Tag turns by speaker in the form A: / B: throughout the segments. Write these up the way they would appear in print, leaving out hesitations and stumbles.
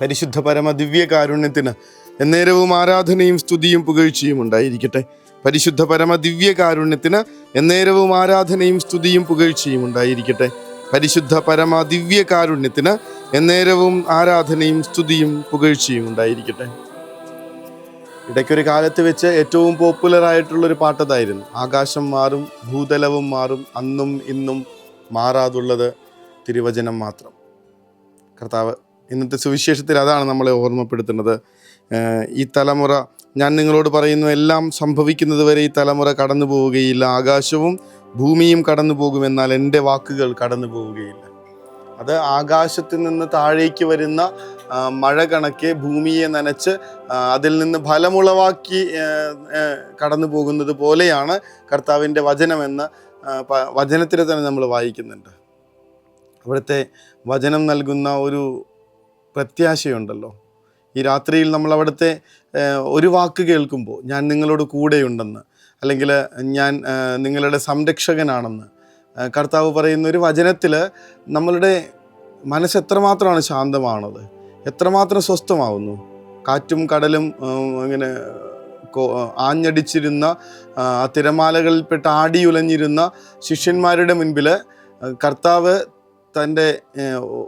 A: പരിശുദ്ധ പരമ ദിവ്യകാരുണ്യത്തിന് എന്നേരവും ആരാധനയും സ്തുതിയും പുകഴ്ചയും ഉണ്ടായിരിക്കട്ടെ. പരിശുദ്ധ പരമ ദിവ്യകാരുണ്യത്തിന് എന്നേരവും ആരാധനയും സ്തുതിയും പുകഴ്ചയും ഉണ്ടായിരിക്കട്ടെ. പരിശുദ്ധ പരമ ദിവ്യകാരുണ്യത്തിന് എന്നേരവും ആരാധനയും സ്തുതിയും പുകഴ്ചയും ഉണ്ടായിരിക്കട്ടെ. ഇടയ്ക്കൊരു കാലത്ത് വെച്ച് ഏറ്റവും പോപ്പുലർ ആയിട്ടുള്ളൊരു പാട്ടതായിരുന്നു, ആകാശം മാറും ഭൂതലവും മാറും അന്നും ഇന്നും മാറാതുള്ളത് തിരുവചനം മാത്രം. കർത്താവ് ഇന്നത്തെ സുവിശേഷത്തിൽ അതാണ് നമ്മളെ ഓർമ്മപ്പെടുത്തുന്നത്. ഈ തലമുറ, ഞാൻ നിങ്ങളോട് പറയുന്നു, എല്ലാം സംഭവിക്കുന്നത് വരെ ഈ തലമുറ കടന്നു പോവുകയില്ല. ആകാശവും ഭൂമിയും കടന്നു പോകുമെന്നാൽ എൻ്റെ വാക്കുകൾ കടന്നു പോവുകയില്ല. അത് ആകാശത്തിൽ നിന്ന് താഴേക്ക് വരുന്ന മഴ കണക്കെ ഭൂമിയെ നനച്ച് അതിൽ നിന്ന് ഫലമുളവാക്കി കടന്നു പോകുന്നത് പോലെയാണ് കർത്താവിൻ്റെ വചനമെന്ന് വചനത്തിൽ തന്നെ നമ്മൾ വായിക്കുന്നുണ്ട്. അവിടുത്തെ വചനം നൽകുന്ന ഒരു പ്രത്യാശയുണ്ടല്ലോ. ഈ രാത്രിയിൽ നമ്മൾ അവിടുത്തെ ഒരു വാക്ക് കേൾക്കുമ്പോൾ, ഞാൻ നിങ്ങളോട് കൂടെയുണ്ടെന്ന്, അല്ലെങ്കിൽ ഞാൻ നിങ്ങളുടെ സംരക്ഷകനാണെന്ന് കർത്താവ് പറയുന്ന ഒരു വചനത്തിൽ നമ്മളുടെ മനസ്സ് എത്രമാത്രമാണ് ശാന്തമാണത്, എത്രമാത്രം സ്വസ്ഥമാവുന്നു. കാറ്റും കടലും ഇങ്ങനെ ആഞ്ഞടിച്ചിരുന്ന തിരമാലകളിൽപ്പെട്ട് ആടിയുലഞ്ഞിരുന്ന ശിഷ്യന്മാരുടെ മുൻപിൽ കർത്താവ് തൻ്റെ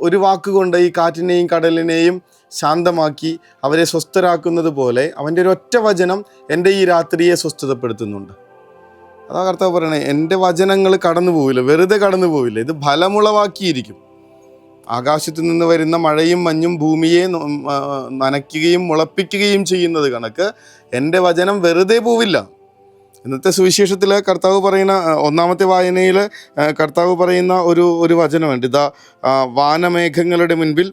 A: ഒരു വാക്കുകൊണ്ട് ഈ കാറ്റിനെയും കടലിനെയും ശാന്തമാക്കി അവരെ സ്വസ്ഥരാക്കുന്നത് പോലെ അവൻ്റെ ഒരു ഒറ്റ വചനം എൻ്റെ ഈ രാത്രിയെ സ്വസ്ഥതപ്പെടുത്തുന്നുണ്ട്. അതാ കർത്താവ് പറയണേ, എൻ്റെ വചനങ്ങൾ കടന്നു പോവില്ല, വെറുതെ കടന്നു പോവില്ല, ഇത് ഫലമുളവാക്കിയിരിക്കും. ആകാശത്തു നിന്ന് വരുന്ന മഴയും മഞ്ഞും ഭൂമിയെ നനയ്ക്കുകയും മുളപ്പിക്കുകയും ചെയ്യുന്നത് കണക്ക് എൻ്റെ വചനം വെറുതെ പോവില്ല. ഇന്നത്തെ സുവിശേഷത്തിൽ കർത്താവ് പറയുന്ന ഒന്നാമത്തെ വായനയിൽ കർത്താവ് പറയുന്ന ഒരു വചനമുണ്ട്. ഇതാ വാനമേഘങ്ങളുടെ മുൻപിൽ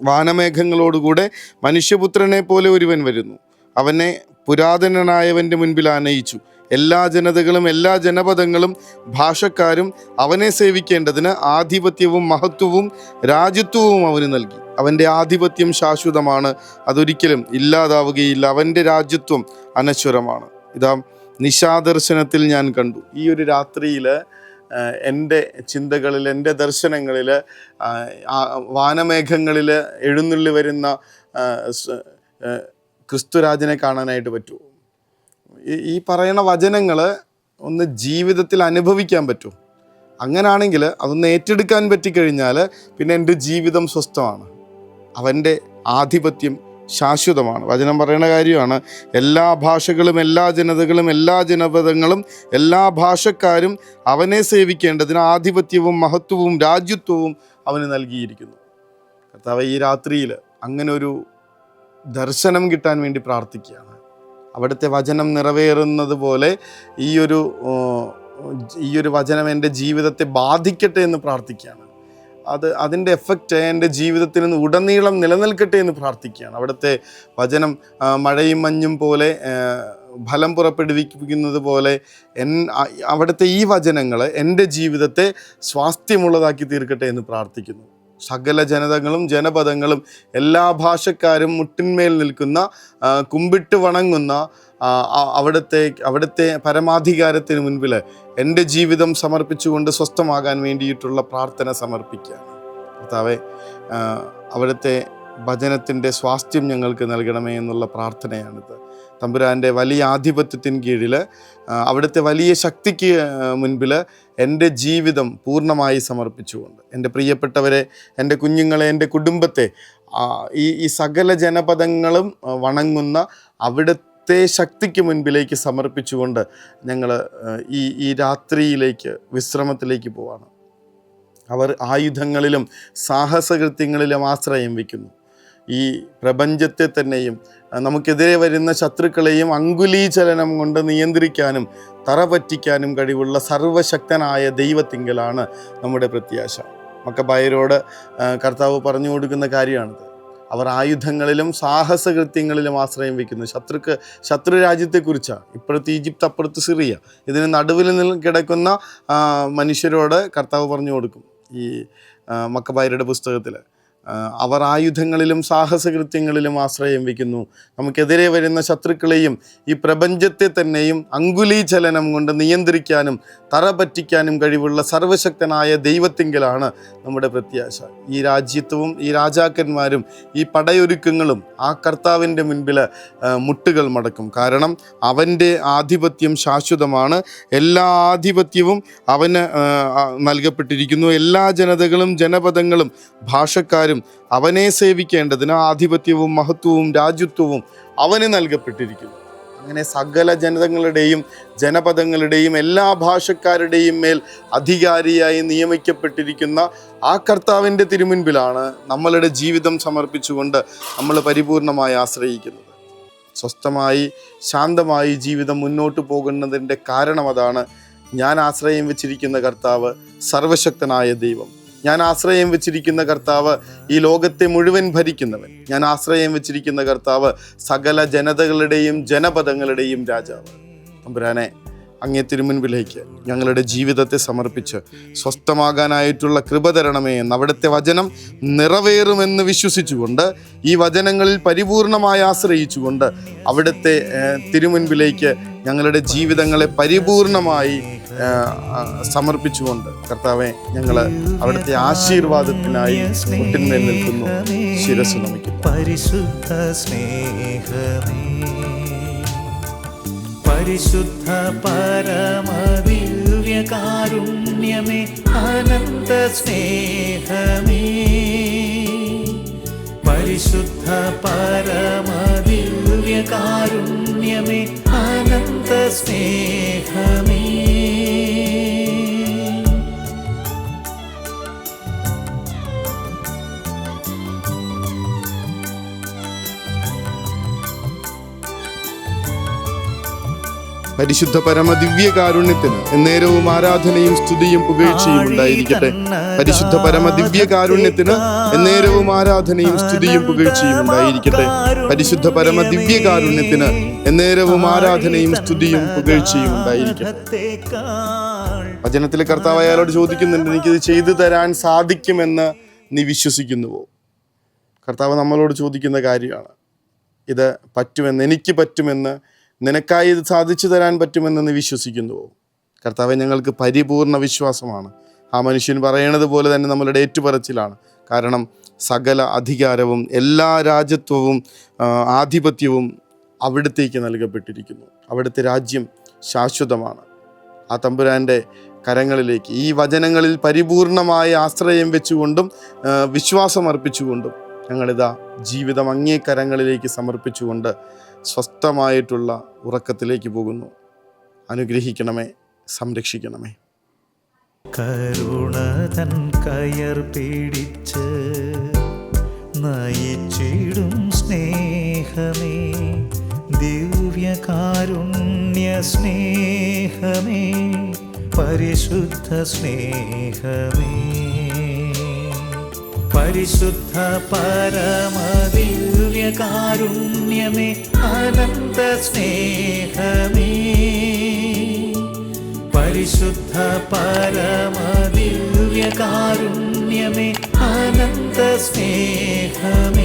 A: വാനമേഘങ്ങളോടുകൂടെ മനുഷ്യപുത്രനെ പോലെ ഒരുവൻ വരുന്നു, അവനെ പുരാതനനായവൻ്റെ മുൻപിൽ ആനയിച്ചു. എല്ലാ ജനതകളും എല്ലാ ജനപദങ്ങളും ഭാഷക്കാരും അവനെ സേവിക്കേണ്ടതിന് ആധിപത്യവും മഹത്വവും രാജ്യത്വവും അവന് നൽകി. അവൻ്റെ ആധിപത്യം ശാശ്വതമാണ്, അതൊരിക്കലും ഇല്ലാതാവുകയില്ല. അവൻ്റെ രാജ്യത്വം അനശ്വരമാണ്. ഇതാ നിശാദർശനത്തിൽ ഞാൻ കണ്ടു. ഈ ഒരു രാത്രിയിൽ എൻ്റെ ചിന്തകളിൽ, എൻ്റെ ദർശനങ്ങളിൽ വാനമേഘങ്ങളിൽ എഴുന്നള്ളി വരുന്ന ക്രിസ്തുരാജനെ കാണാനായിട്ട് പറ്റുമോ? ഈ പറയുന്ന വചനങ്ങൾ ഒന്ന് ജീവിതത്തിൽ അനുഭവിക്കാൻ പറ്റും. അങ്ങനാണെങ്കിൽ അതൊന്ന് ഏറ്റെടുക്കാൻ പറ്റിക്കഴിഞ്ഞാൽ പിന്നെ എൻ്റെ ജീവിതം സ്വസ്ഥമാണ്. അവൻ്റെ ആധിപത്യം ശാശ്വതമാണ്. വചനം പറയുന്ന കാര്യമാണ്, എല്ലാ ഭാഷകളും എല്ലാ ജനതകളും എല്ലാ ജനപദങ്ങളും എല്ലാ ഭാഷക്കാരും അവനെ സേവിക്കേണ്ടതിന് ആധിപത്യവും മഹത്വവും രാജ്യത്വവും അവന് നൽകിയിരിക്കുന്നു. കർത്താവ് ഈ രാത്രിയിൽ അങ്ങനെ ഒരു ദർശനം കിട്ടാൻ വേണ്ടി പ്രാർത്ഥിക്കുകയാണ്. അവിടുത്തെ വചനം നിറവേറുന്നത് പോലെ ഈ ഒരു വചനം എൻ്റെ ജീവിതത്തെ ബാധിക്കട്ടെ എന്ന് പ്രാർത്ഥിക്കുകയാണ്. അതിൻ്റെ എഫക്റ്റ് എൻ്റെ ജീവിതത്തിൽ നിന്ന് ഉടനീളം നിലനിൽക്കട്ടെ എന്ന് പ്രാർത്ഥിക്കുകയാണ്. അവിടുത്തെ വചനം മഴയും മഞ്ഞും പോലെ ഫലം പുറപ്പെടുവിക്കുന്നത് പോലെ അവിടുത്തെ ഈ വചനങ്ങൾ എൻ്റെ ജീവിതത്തെ സ്വാസ്ഥ്യമുള്ളതാക്കി തീർക്കട്ടെ എന്ന് പ്രാർത്ഥിക്കുന്നു. സകല ജനതകളും ജനപദങ്ങളും എല്ലാ ഭാഷക്കാരും മുട്ടിന്മേൽ നിൽക്കുന്ന, കുമ്പിട്ട് വണങ്ങുന്ന അവിടുത്തെ പരമാധികാരത്തിന് മുൻപിൽ എൻ്റെ ജീവിതം സമർപ്പിച്ചുകൊണ്ട് സ്വസ്ഥമാകാൻ വേണ്ടിയിട്ടുള്ള പ്രാർത്ഥന സമർപ്പിക്കുകയാണ്. കർത്താവേ, അവിടുത്തെ വചനത്തിൻ്റെ സ്വാസ്ഥ്യം ഞങ്ങൾക്ക് നൽകണമേ എന്നുള്ള പ്രാർത്ഥനയാണിത്. തമ്പുരാൻ്റെ വലിയ ആധിപത്യത്തിന് കീഴിൽ അവിടുത്തെ വലിയ ശക്തിക്ക് മുൻപിൽ എൻ്റെ ജീവിതം പൂർണ്ണമായി സമർപ്പിച്ചുകൊണ്ട് എൻ്റെ പ്രിയപ്പെട്ടവരെ, എൻ്റെ കുഞ്ഞുങ്ങളെ, എൻ്റെ കുടുംബത്തെ ഈ സകല ജനപദങ്ങളും വണങ്ങുന്ന അവിടുത്തെ ശക്തിക്ക് മുൻപിലേക്ക് സമർപ്പിച്ചുകൊണ്ട് ഞങ്ങൾ ഈ രാത്രിയിലേക്ക് വിശ്രമത്തിലേക്ക് പോവാണ്. അവർ ആയുധങ്ങളിലും സാഹസകൃത്യങ്ങളിലും ആശ്രയം വയ്ക്കുന്നു. ഈ പ്രപഞ്ചത്തെ തന്നെയും നമുക്കെതിരെ വരുന്ന ശത്രുക്കളെയും അങ്കുലീചലനം കൊണ്ട് നിയന്ത്രിക്കാനും തറപറ്റിക്കാനും കഴിവുള്ള സർവശക്തനായ ദൈവത്തിങ്കലാണ് നമ്മുടെ പ്രത്യാശ. മക്കബായരോട് കർത്താവ് പറഞ്ഞു കൊടുക്കുന്ന കാര്യമാണിത്. അവർ ആയുധങ്ങളിലും സാഹസകൃത്യങ്ങളിലും ആശ്രയം വയ്ക്കുന്നു. ശത്രു രാജ്യത്തെക്കുറിച്ചാണ്. ഇപ്പോഴത്തെ ഈജിപ്ത്, അപ്പുറത്ത് സിറിയ, ഇതിന് നടുവിൽ കിടക്കുന്ന മനുഷ്യരോട് കർത്താവ് പറഞ്ഞു കൊടുക്കും. ഈ മക്കബായരുടെ പുസ്തകത്തിൽ അവർ ആയുധങ്ങളിലും സാഹസകൃത്യങ്ങളിലും ആശ്രയം വയ്ക്കുന്നു. നമുക്കെതിരെ വരുന്ന ശത്രുക്കളെയും ഈ പ്രപഞ്ചത്തെ തന്നെയും അങ്കുലീചലനം കൊണ്ട് നിയന്ത്രിക്കാനും തറ പറ്റിക്കാനും കഴിവുള്ള സർവശക്തനായ ദൈവത്തിങ്കലാണ് നമ്മുടെ പ്രത്യാശ. ഈ രാജ്യത്വവും ഈ രാജാക്കന്മാരും ഈ പടയൊരുക്കങ്ങളും ആ കർത്താവിൻ്റെ മുൻപിൽ മുട്ടുകൾ മടക്കും. കാരണം അവൻ്റെ ആധിപത്യം ശാശ്വതമാണ്. എല്ലാ ആധിപത്യവും അവന് നൽകപ്പെട്ടിരിക്കുന്നു. എല്ലാ ജനതകളും ജനപദങ്ങളും ഭാഷക്കാരും അവനെ സേവിക്കേണ്ടതിന് ആധിപത്യവും മഹത്വവും രാജ്യത്വവും അവന് നൽകപ്പെട്ടിരിക്കുന്നു. അങ്ങനെ സകല ജനതകളുടെയും ജനപദങ്ങളുടെയും എല്ലാ ഭാഷക്കാരുടെയും മേൽ അധികാരിയായി നിയമിക്കപ്പെട്ടിരിക്കുന്ന ആ കർത്താവിൻ്റെ തിരുമുൻപിലാണ് നമ്മളുടെ ജീവിതം സമർപ്പിച്ചുകൊണ്ട് നമ്മൾ പരിപൂർണമായി ആശ്രയിക്കുന്നത്. സ്വസ്ഥമായി ശാന്തമായി ജീവിതം മുന്നോട്ട് പോകുന്നതിൻ്റെ കാരണം അതാണ്. ഞാൻ ആശ്രയം വെച്ചിരിക്കുന്ന കർത്താവ് സർവശക്തനായ ദൈവം. ഞാൻ ആശ്രയം വെച്ചിരിക്കുന്ന കർത്താവ് ഈ ലോകത്തെ മുഴുവൻ ഭരിക്കുന്നവൻ. ഞാൻ ആശ്രയം വെച്ചിരിക്കുന്ന കർത്താവ് സകല ജനതകളുടെയും ജനപദങ്ങളുടെയും രാജാവ്. തമ്പുരാനെ, അങ്ങേ തിരുമുൻപിലേക്ക് ഞങ്ങളുടെ ജീവിതത്തെ സമർപ്പിച്ച് സ്വസ്ഥമാകാനായിട്ടുള്ള കൃപ തരണമേ എന്ന് അവിടുത്തെ വചനം നിറവേറുമെന്ന് വിശ്വസിച്ചുകൊണ്ട് ഈ വചനങ്ങളിൽ പരിപൂർണമായി ആശ്രയിച്ചുകൊണ്ട് അവിടുത്തെ തിരുമുൻപിലേക്ക് ഞങ്ങളുടെ ജീവിതങ്ങളെ പരിപൂർണമായി സമർപ്പിച്ചുകൊണ്ട് കർത്താവെ, ഞങ്ങൾ അവിടുത്തെ ആശീർവാദത്തിനായി മുട്ടിന്മേൽ നിൽക്കുന്നു. ശിരസ്സ് നമിക്കുന്നു.
B: പരിശുദ്ധ സ്നേഹമേ, പരിശുദ്ധ പരമദിവ്യകാരുണ്യമേ, അനന്ത സ്നേഹമേ, പരിശുദ്ധ പരമദിവ്യകാരുണ്യമേ, അനന്ത സ്നേഹമേ.
A: പരിശുദ്ധ പരമദിവ്യകാരുണ്യത്തിന് എന്നേരവും ആരാധനയും സ്തുതിയും പുകഴ്ചയും ഉണ്ടായിരിക്കട്ടെ. പരിശുദ്ധ പരമദിവ്യകാരുണ്യത്തിന് എന്നേരവും ആരാധനയും സ്തുതിയും പുകഴ്ചയും ഉണ്ടായിരിക്കട്ടെ. പരിശുദ്ധ പരമദിവ്യകാരുണ്യത്തിന് എന്നേരവും ആരാധനയും സ്തുതിയും പുകഴ്ചയും ഉണ്ടായിരിക്കട്ടെ. വചനത്തിലെ കർത്താവ് അയാളോട് ചോദിക്കുന്നുണ്ട്, എനിക്കിത് ചെയ്തു തരാൻ സാധിക്കുമെന്ന് നീ വിശ്വസിക്കുന്നുവോ? കർത്താവ് നമ്മളോട് ചോദിക്കുന്ന കാര്യമാണ്. ഇത് പറ്റുമെന്ന്, എനിക്ക് പറ്റുമെന്ന്, നിനക്കായി ഇത് സാധിച്ചു തരാൻ പറ്റുമെന്ന് നീ വിശ്വസിക്കുന്നുവോ? കർത്താവെ, ഞങ്ങൾക്ക് പരിപൂർണ വിശ്വാസമാണ്. ആ മനുഷ്യൻ പറയണത് പോലെ തന്നെ നമ്മളുടെ ഏറ്റുപറച്ചിലാണ്. കാരണം സകല അധികാരവും എല്ലാ രാജ്യത്വവും ആധിപത്യവും അവിടുത്തേക്ക് നൽകപ്പെട്ടിരിക്കുന്നു. അവിടുത്തെ രാജ്യം ശാശ്വതമാണ്. ആ തമ്പുരാൻ്റെ കരങ്ങളിലേക്ക് ഈ വചനങ്ങളിൽ പരിപൂർണമായ ആശ്രയം വെച്ചുകൊണ്ടും വിശ്വാസം അർപ്പിച്ചുകൊണ്ടും ഞങ്ങളിതാ ജീവിതം അങ്ങേ കരങ്ങളിലേക്ക് സമർപ്പിച്ചുകൊണ്ട് സ്വസ്ഥമായിട്ടുള്ള ഉറക്കത്തിലേക്ക് പോകുന്നു. അനുഗ്രഹിക്കണമേ, സംരക്ഷിക്കണമേ.
B: കരുണതൻ കയർ പിടിച്ച് നയിച്ചിടും സ്നേഹമേ, ദിവ്യകാരുണ്യ സ്നേഹമേ, പരിശുദ്ധ സ്നേഹമേ, പരിശുദ്ധ പരമദിവ്യകാരുണ്യമേ, അനന്ത സ്നേഹമേ, പരിശുദ്ധ പരമദിവ്യകാരുണ്യമേ, അനന്ത സ്നേഹമേ.